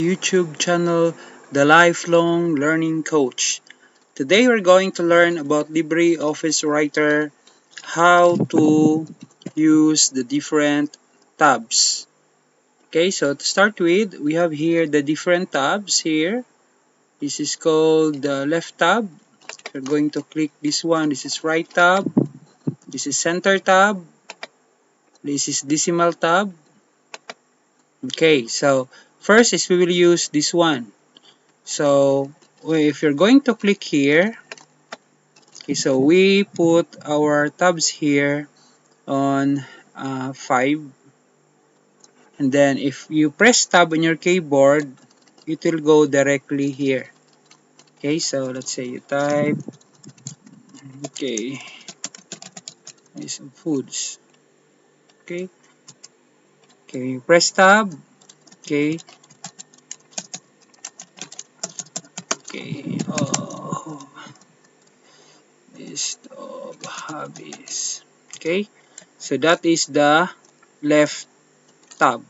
YouTube channel, The Lifelong Learning Coach. Today we're going to learn about LibreOffice Writer, how to use the different tabs. Okay, so to start with, we have here the different tabs here. This is called the left tab. We're going to click this one. This is right tab. This is center tab. This is decimal tab. Okay, so first is we will use this one. So if you're going to click here, okay, so we put our tabs here on 5, and then if you press tab on your keyboard, it will go directly here. Okay, so let's say you type, okay, some foods. Okay, okay, you press tab. Okay, okay, oh, list of hobbies. Okay, so that is the left tab.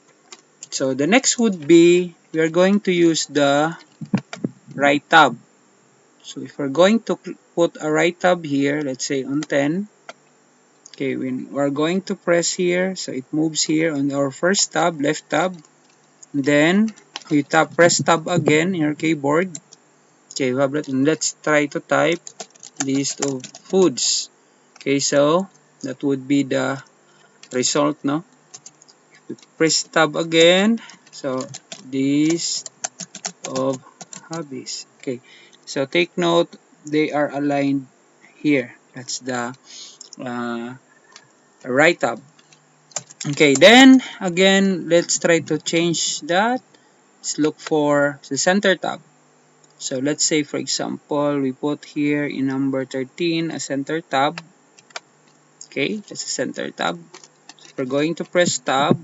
So the next would be, we are going to use the right tab. So if we're going to put a right tab here, let's say on 10, okay, we're going to press here, so it moves here on our first tab, left tab. Then you press tab again in your keyboard. Okay, and let's try to type list of foods. Okay, so that would be the result, no? Press tab again. So list of hobbies. Okay, so take note, they are aligned here. That's the right tab. Okay, then again, let's try to change that. Let's look for the center tab. So let's say, for example, we put here in number 13 a center tab. Okay, that's a center tab. So we're going to press tab,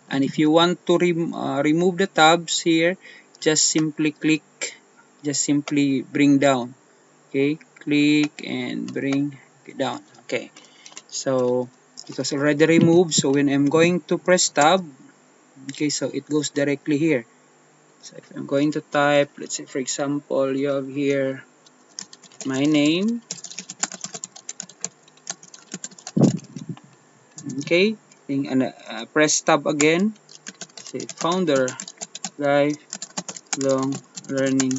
and if you want to remove the tabs here, just simply bring down. Okay, click and bring it down. Okay, so it was already removed, so when I'm going to press tab, okay, so it goes directly here. So if I'm going to type, let's say for example, you have here my name. Okay, and press tab again, say founder lifelong learning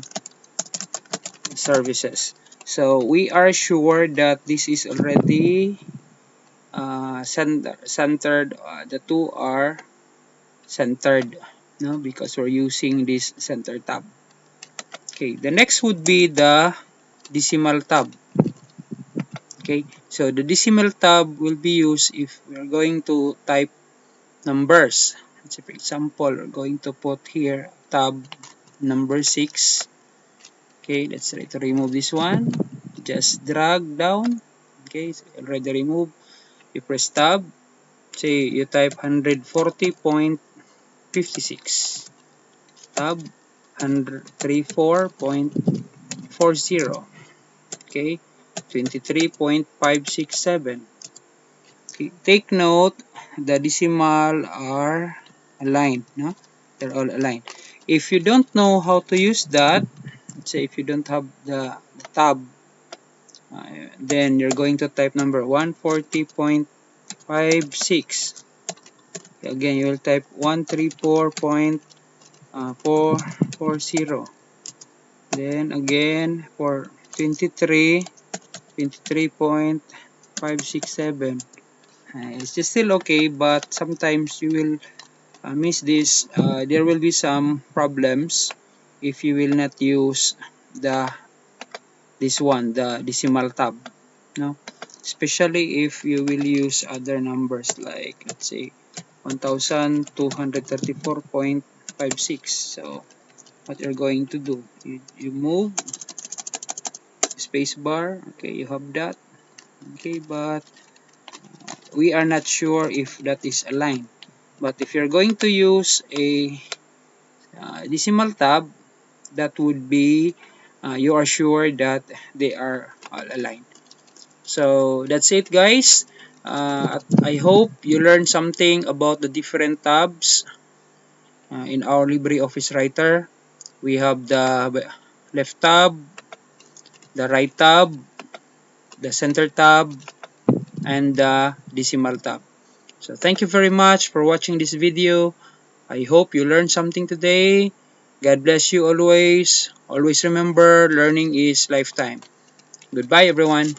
services. So we are sure that this is already centered. The two are centered, no, because we're using this center tab. Okay, the next would be the decimal tab. Okay, so the decimal tab will be used if we're going to type numbers. So for example, we're going to put here tab number 6. Okay, let's try to remove this one. Just drag down. Okay, so already removed. You press tab. Say you type 140.56. Tab 134.40. Okay, 23.567. Okay, take note, the decimal are aligned, no? They're all aligned. If you don't know how to use that, let's say if you don't have the tab, then you're going to type number 140.56. Again, you will type 134.440. Then again for 23.567. It's just still okay, but sometimes you will miss this. There will be some problems if you will not use this one, the decimal tab, no, especially if you will use other numbers like, let's say, 1234.56. So what you're going to do, you move space bar. Okay, you have that. Okay, but we are not sure if that is aligned. But if you're going to use a decimal tab, that would be you are sure that they are all aligned. So that's it, guys. I hope you learned something about the different tabs. in our LibreOffice Writer. We have the left tab, the right tab, the center tab, and the decimal tab. So thank you very much for watching this video. I hope you learned something today. God bless you always. Always remember, learning is lifetime. Goodbye everyone.